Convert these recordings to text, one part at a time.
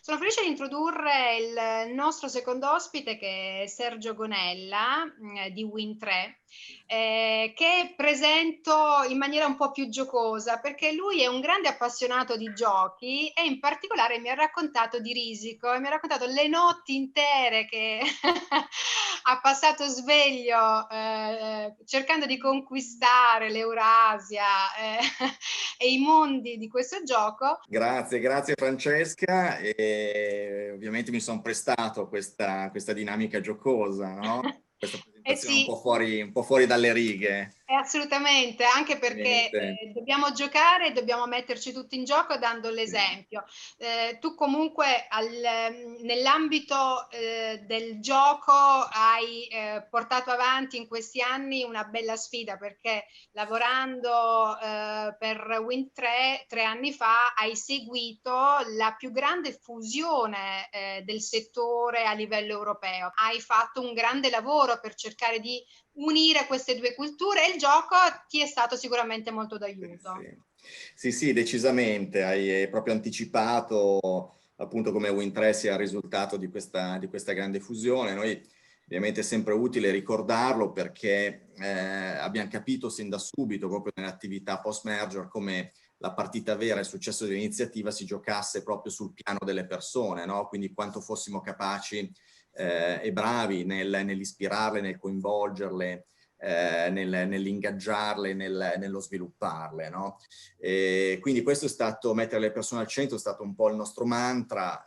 Sono felice di introdurre il nostro secondo ospite che è Sergio Gonella, di Win3, che presento in maniera un po' più giocosa, perché lui è un grande appassionato di giochi e in particolare mi ha raccontato di Risico e mi ha raccontato le notti intere che ha passato sveglio, cercando di conquistare l'Eurasia, e i mondi di questo gioco. Grazie Francesca, e ovviamente mi sono prestato a questa dinamica giocosa, no? Questa Eh presentazione sì, un po' fuori dalle righe. assolutamente, anche perché Niente. dobbiamo giocare e dobbiamo metterci tutti in gioco dando Sì. l'esempio. Tu comunque nell'ambito del gioco hai portato avanti in questi anni una bella sfida, perché lavorando per Win3 3 anni fa hai seguito la più grande fusione del settore a livello europeo. Hai fatto un grande lavoro per cercare di unire queste due culture e il gioco ti è stato sicuramente molto d'aiuto. Sì. Sì, decisamente, hai proprio anticipato appunto come Win3 sia il risultato di questa grande fusione. Noi ovviamente è sempre utile ricordarlo perché abbiamo capito sin da subito, proprio nell'attività post-merger, come la partita vera e il successo dell'iniziativa si giocasse proprio sul piano delle persone, no? Quindi quanto fossimo capaci e bravi nell'ispirarle, nel coinvolgerle, nell'ingaggiarle, nello svilupparle, no? E quindi questo è stato, mettere le persone al centro è stato un po' il nostro mantra.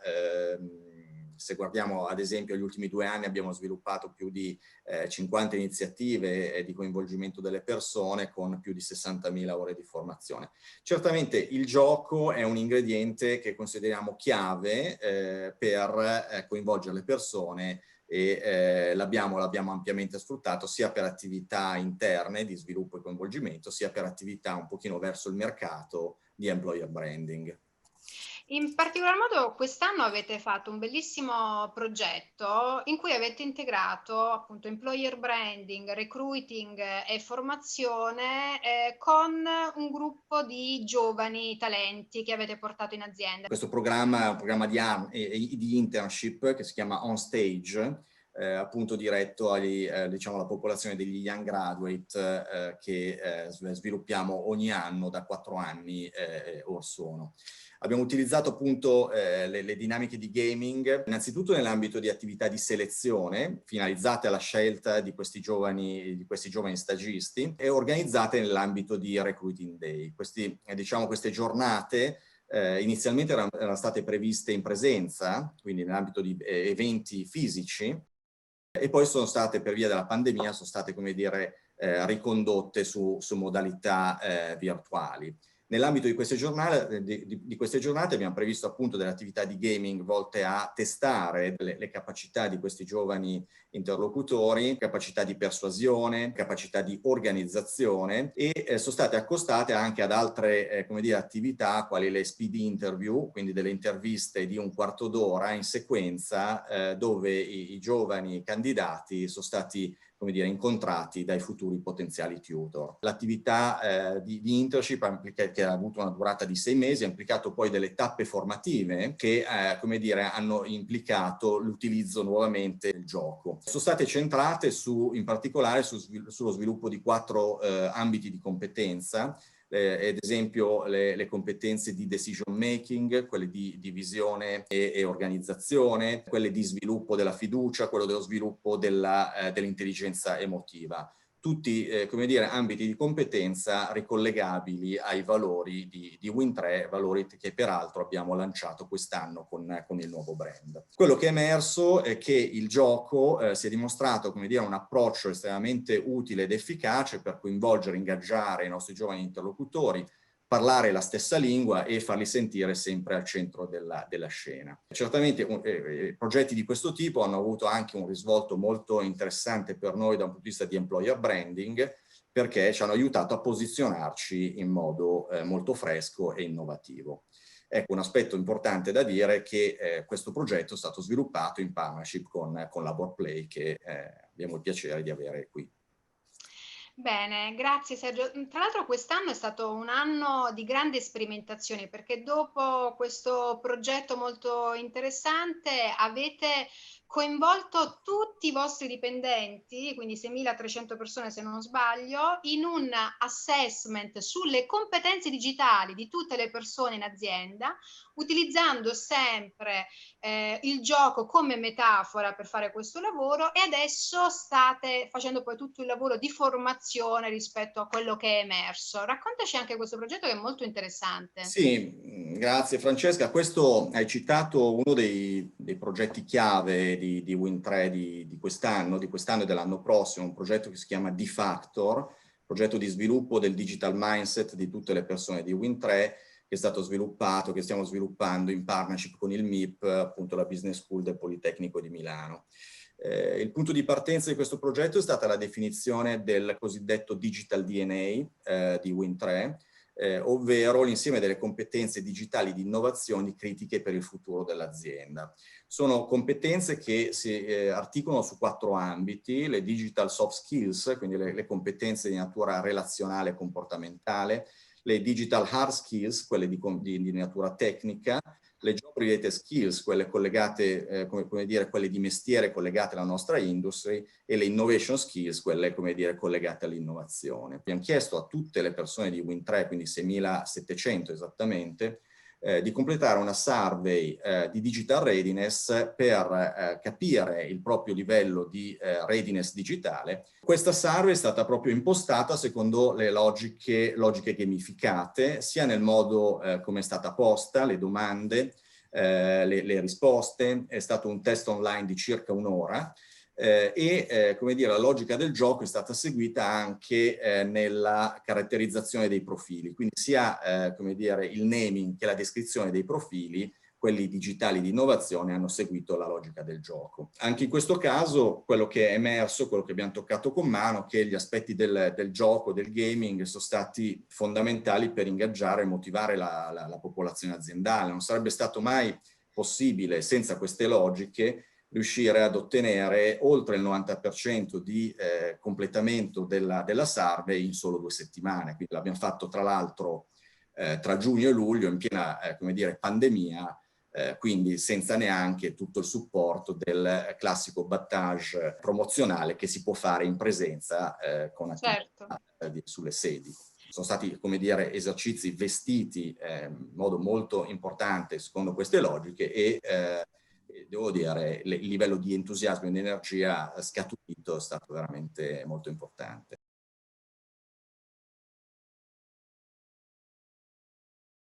Se guardiamo ad esempio gli ultimi 2 anni abbiamo sviluppato più di 50 iniziative di coinvolgimento delle persone con più di 60.000 ore di formazione. Certamente il gioco è un ingrediente che consideriamo chiave per coinvolgere le persone e l'abbiamo ampiamente sfruttato sia per attività interne di sviluppo e coinvolgimento, sia per attività un pochino verso il mercato di employer branding. In particolar modo quest'anno avete fatto un bellissimo progetto in cui avete integrato appunto employer branding, recruiting e formazione con un gruppo di giovani talenti che avete portato in azienda. Questo programma è un programma di internship che si chiama On Stage, appunto diretto diciamo, alla popolazione degli young graduate che sviluppiamo ogni anno da 4 anni or sono. Abbiamo utilizzato appunto le dinamiche di gaming, innanzitutto nell'ambito di attività di selezione, finalizzate alla scelta di questi giovani stagisti, e organizzate nell'ambito di Recruiting Day. Diciamo, queste giornate inizialmente erano state previste in presenza, quindi nell'ambito di eventi fisici, e poi sono state, per via della pandemia, sono state, come dire, ricondotte su modalità virtuali. Nell'ambito di queste giornate abbiamo previsto appunto delle attività di gaming volte a testare le capacità di questi giovani interlocutori, capacità di persuasione, capacità di organizzazione, e sono state accostate anche ad altre come dire, attività quali le speed interview, quindi delle interviste di un quarto d'ora in sequenza dove i giovani candidati sono stati, come dire, incontrati dai futuri potenziali tutor. L'attività di internship, che ha avuto una durata di 6 mesi, ha implicato poi delle tappe formative che, come dire, hanno implicato l'utilizzo nuovamente del gioco. Sono state centrate in particolare sullo sviluppo di 4 ambiti di competenza, ad esempio le competenze di decision making, quelle di visione e organizzazione, quelle di sviluppo della fiducia, quello dello sviluppo dell'intelligenza emotiva. Tutti, come dire, ambiti di competenza ricollegabili ai valori di Win3, valori che peraltro abbiamo lanciato quest'anno con il nuovo brand. Quello che è emerso è che il gioco si è dimostrato, come dire, un approccio estremamente utile ed efficace per coinvolgere e ingaggiare i nostri giovani interlocutori, parlare la stessa lingua e farli sentire sempre al centro della scena. Certamente progetti di questo tipo hanno avuto anche un risvolto molto interessante per noi da un punto di vista di employer branding, perché ci hanno aiutato a posizionarci in modo molto fresco e innovativo. Ecco, un aspetto importante da dire è che questo progetto è stato sviluppato in partnership con Laborplay, che abbiamo il piacere di avere qui. Bene, grazie Sergio. Tra l'altro quest'anno è stato un anno di grandi sperimentazioni, perché dopo questo progetto molto interessante avete coinvolto tutti i vostri dipendenti, quindi 6.300 persone se non sbaglio, in un assessment sulle competenze digitali di tutte le persone in azienda, utilizzando sempre il gioco come metafora per fare questo lavoro, e adesso state facendo poi tutto il lavoro di formazione rispetto a quello che è emerso. Raccontaci anche questo progetto che è molto interessante. Sì, grazie Francesca. Questo hai citato uno dei progetti chiave di Win3 di quest'anno e dell'anno prossimo, un progetto che si chiama D-Factor, progetto di sviluppo del digital mindset di tutte le persone di Win3, che è stato sviluppato, che stiamo sviluppando in partnership con il MIP, appunto la Business School del Politecnico di Milano. Il punto di partenza di questo progetto è stata la definizione del cosiddetto Digital DNA di Win3, ovvero l'insieme delle competenze digitali di innovazioni critiche per il futuro dell'azienda. Sono competenze che si articolano su 4 ambiti: le digital soft skills, quindi le competenze di natura relazionale e comportamentale; le digital hard skills, quelle di natura tecnica; le job related skills, quelle collegate, come dire, quelle di mestiere collegate alla nostra industry; e le innovation skills, quelle, come dire, collegate all'innovazione. Abbiamo chiesto a tutte le persone di Win3, quindi 6.700 esattamente, di completare una survey di digital readiness per capire il proprio livello di readiness digitale. Questa survey è stata proprio impostata secondo le logiche gamificate, sia nel modo come è stata posta, le domande, le risposte. È stato un test online di circa un'ora, come dire, la logica del gioco è stata seguita anche nella caratterizzazione dei profili, quindi sia come dire, il naming che la descrizione dei profili, quelli digitali di innovazione, hanno seguito la logica del gioco. Anche in questo caso quello che è emerso, quello che abbiamo toccato con mano, che gli aspetti del gioco, del gaming, sono stati fondamentali per ingaggiare e motivare la popolazione aziendale. Non sarebbe stato mai possibile senza queste logiche riuscire ad ottenere oltre il 90% di completamento della survey in solo 2 settimane. Quindi l'abbiamo fatto tra l'altro tra giugno e luglio, in piena come dire, pandemia, quindi senza neanche tutto il supporto del classico battage promozionale che si può fare in presenza con Certo. attività sulle sedi. Sono stati, come dire, esercizi vestiti in modo molto importante secondo queste logiche, e devo dire il livello di entusiasmo e di energia scaturito è stato veramente molto importante.